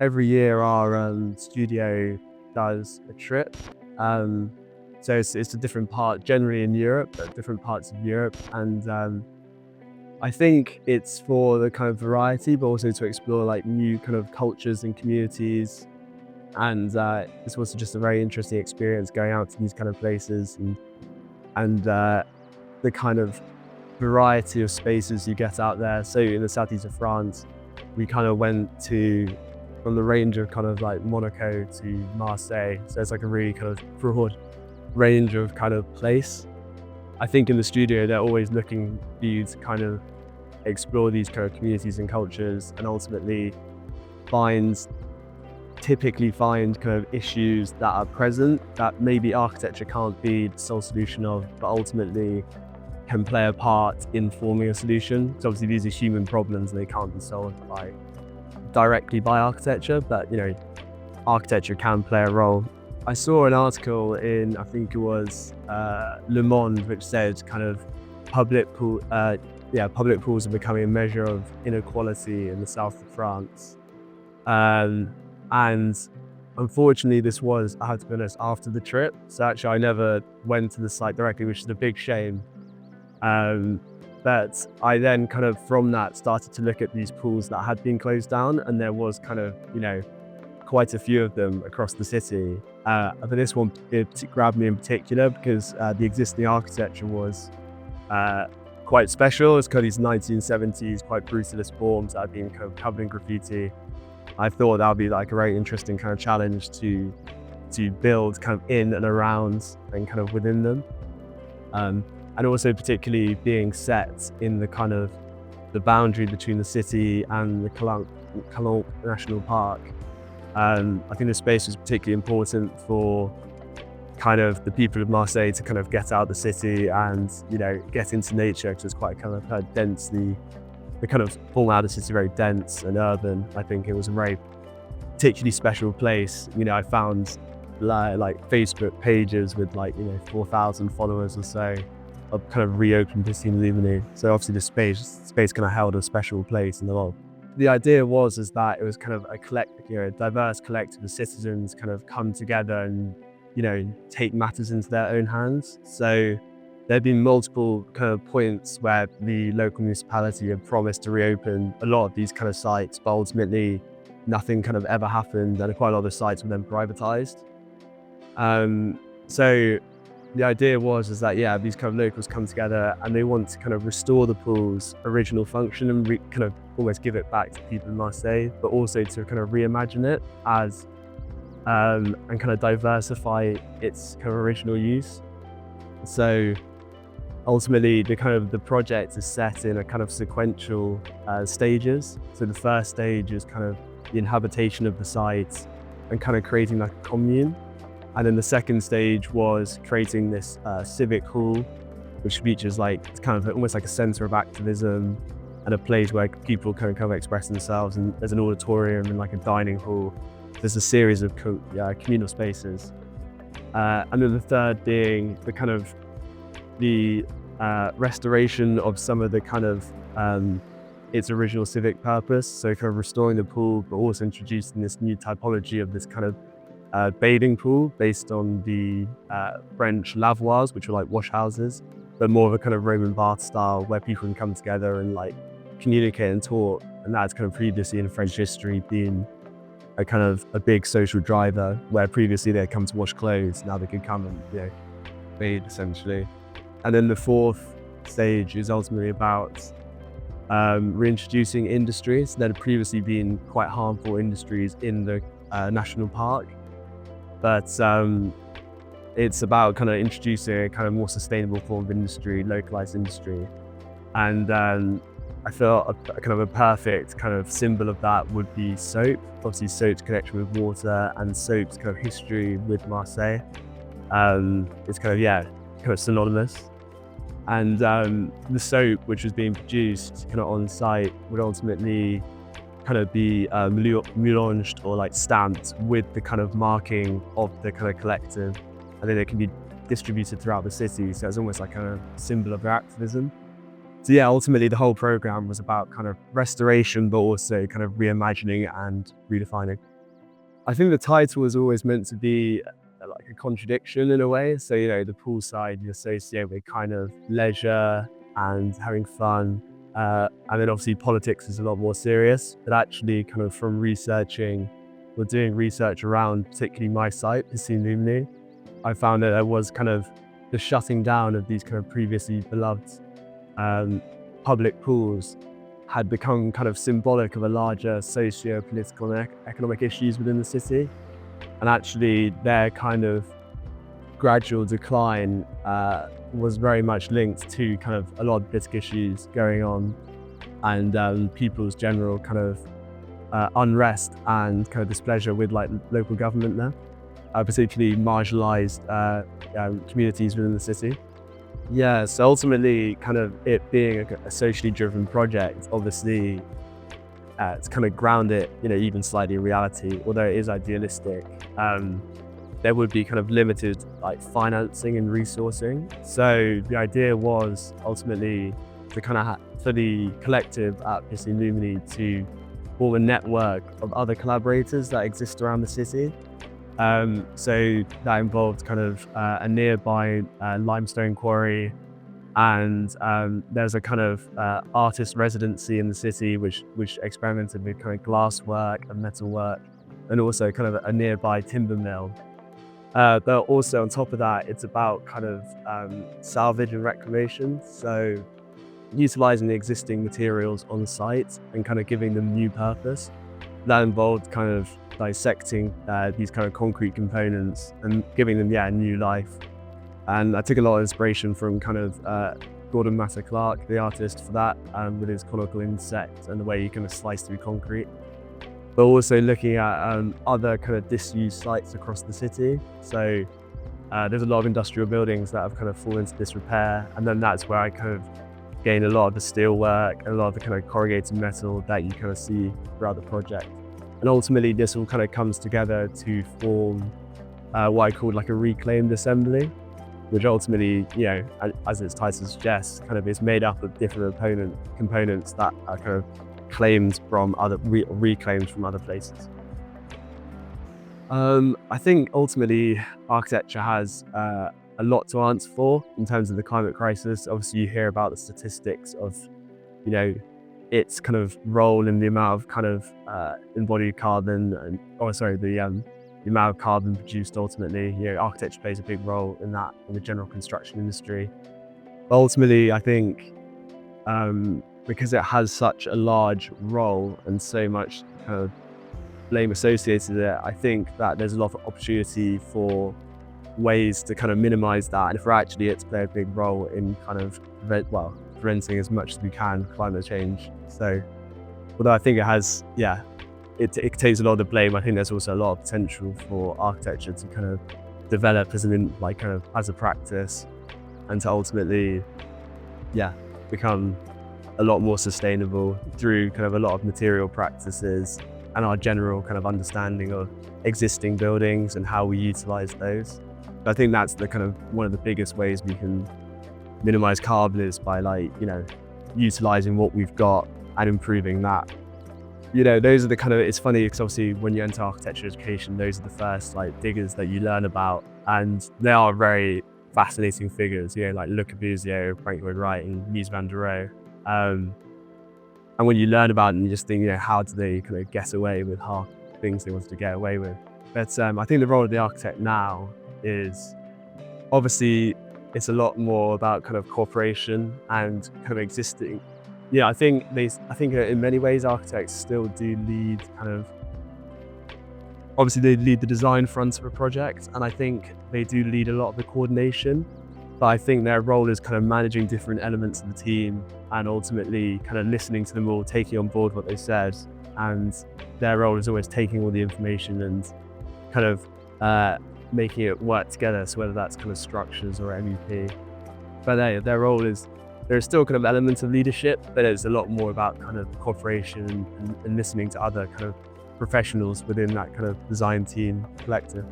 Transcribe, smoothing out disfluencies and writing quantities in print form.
every year our studio does a trip. Um, so it's a different part, generally in Europe, but different parts of Europe. And I think it's for the kind of variety, but also to explore like new kind of cultures and communities. And it's also just a very interesting experience going out to these kind of places and the kind of variety of spaces you get out there. So in the southeast of France, we kind of went to from the range of kind of like Monaco to Marseille. So it's like a really kind of broad range of kind of place. I think in the studio, they're always looking for you to kind of explore these kind of communities and cultures and ultimately find typically find kind of issues that are present that maybe architecture can't be the sole solution of, but ultimately can play a part in forming a solution. So obviously these are human problems and they can't be solved directly by architecture, but architecture can play a role. I saw an article in, I think it was Le Monde, which said kind of public pools are becoming a measure of inequality in the south of France. And unfortunately, this was, I have to be honest, after the trip. So actually, I never went to the site directly, which is a big shame. But I then kind of from that started to look at these pools that had been closed down, and there was kind of, quite a few of them across the city. But this one it grabbed me in particular because the existing architecture was quite special. It's kind of these 1970s, quite brutalist forms that had been kind of covered in graffiti. I thought that would be like a very interesting kind of challenge to build kind of in and around and kind of within them. And also particularly being set in the kind of the boundary between the city and the Calanque National Park. I think the space was particularly important for kind of the people of Marseille to kind of get out of the city and, get into nature, because it's quite kind of densely, the kind of form out of the city very dense and urban. I think it was a very particularly special place. I found like Facebook pages with 4,000 followers or so of kind of reopened Piscine Lumini. So obviously the space kind of held a special place in the world. The idea was that it was kind of a diverse collective of citizens kind of come together and, take matters into their own hands. So there have been multiple kind of points where the local municipality had promised to reopen a lot of these kind of sites, but ultimately nothing kind of ever happened, and quite a lot of the sites were then privatized. So the idea was that these kind of locals come together and they want to kind of restore the pool's original function and kind of almost give it back to people in Marseille, but also to kind of reimagine it as and kind of diversify its kind of original use. So ultimately, the project is set in a kind of sequential stages. So the first stage is kind of the inhabitation of the site and kind of creating like a commune. And then the second stage was creating this civic hall, which features it's kind of almost like a center of activism and a place where people can kind of express themselves. And there's an auditorium and like a dining hall. There's a series of communal spaces. And then the third being the kind of the restoration of some of the kind of its original civic purpose. So kind of restoring the pool, but also introducing this new typology of this kind of bathing pool based on the French Langlois, which were like wash houses, but more of a kind of Roman bath style where people can come together and communicate and talk. And that's kind of previously in French history been a kind of a big social driver, where previously they'd come to wash clothes, now they can come and bathe essentially. And then the fourth stage is ultimately about reintroducing industries that had previously been quite harmful industries in the national park. But it's about kind of introducing a kind of more sustainable form of industry, localized industry. And I felt a kind of a perfect kind of symbol of that would be soap. Obviously soap's connection with water and soap's kind of history with Marseille. It's kind of synonymous. And the soap, which was being produced kind of on site, would ultimately kind of be meulanged or stamped with the kind of marking of the kind of collective, and then it can be distributed throughout the city. So it's almost like a symbol of their activism. So yeah, ultimately the whole program was about kind of restoration, but also kind of reimagining and redefining. I think the title was always meant to be like a contradiction in a way. So, the poolside you associate with kind of leisure and having fun. And then obviously politics is a lot more serious. But actually kind of from researching or doing research around particularly my site, Piscine Lumini, I found that there was kind of the shutting down of these kind of previously beloved public pools had become kind of symbolic of a larger socio-political and economic issues within the city. And actually their kind of gradual decline was very much linked to kind of a lot of political issues going on and people's general kind of unrest and kind of displeasure with like local government there, particularly marginalized communities within the city. Yeah, so ultimately kind of it being a socially driven project, obviously to kind of ground it, even slightly in reality, although it is idealistic, there would be kind of limited like financing and resourcing. So the idea was ultimately to kind of for the collective at Piscine Lumini to form a network of other collaborators that exist around the city. So that involved kind of a nearby limestone quarry, and there's a kind of artist residency in the city which experimented with kind of glass work and metal work, and also kind of a nearby timber mill. But also on top of that, it's about kind of salvage and reclamation. So utilizing the existing materials on site and kind of giving them new purpose. That involved kind of dissecting these kind of concrete components and giving them, new life. And I took a lot of inspiration from kind of Gordon Matter Clark, the artist, for that, with his conical insect and the way you kind of slice through concrete. But also looking at other kind of disused sites across the city. So there's a lot of industrial buildings that have kind of fallen into disrepair, and then that's where I kind of gain a lot of the steel work and a lot of the kind of corrugated metal that you kind of see throughout the project. And ultimately this all kind of comes together to form what I called like a reclaimed assembly, which ultimately, as its title suggests, kind of is made up of different components that are kind of claimed from reclaimed from other places. I think ultimately architecture has a lot to answer for in terms of the climate crisis. Obviously you hear about the statistics of, its kind of role in the amount of kind of embodied carbon the amount of carbon produced ultimately. Architecture plays a big role in that in the general construction industry. But ultimately, I think because it has such a large role and so much kind of blame associated with it, I think that there's a lot of opportunity for ways to kind of minimize that, and for actually it to play a big role in kind of preventing as much as we can climate change. So although I think it has, it takes a lot of the blame, I think there's also a lot of potential for architecture to kind of develop as as a practice, and to ultimately become a lot more sustainable through kind of a lot of material practices and our general kind of understanding of existing buildings and how we utilize those. I think that's the kind of one of the biggest ways we can minimize carbon is by utilizing what we've got and improving that. Those are the kind of, it's funny because obviously when you enter architecture education, those are the first figures that you learn about, and they are very fascinating figures, like Le Corbusier, Frank Lloyd Wright and Mies van der Rohe. And when you learn about them, you just think, how do they kind of get away with half the things they wanted to get away with? But I think the role of the architect now is obviously it's a lot more about kind of cooperation and kind of existing. I think in many ways architects still do lead obviously they lead the design front of a project, and I think they do lead a lot of the coordination. But I think their role is kind of managing different elements of the team and ultimately kind of listening to them all, taking on board what they said. And their role is always taking all the information and kind of making it work together. So whether that's kind of structures or MEP, but their role is, there's still kind of elements of leadership, but it's a lot more about kind of cooperation and listening to other kind of professionals within that kind of design team collective.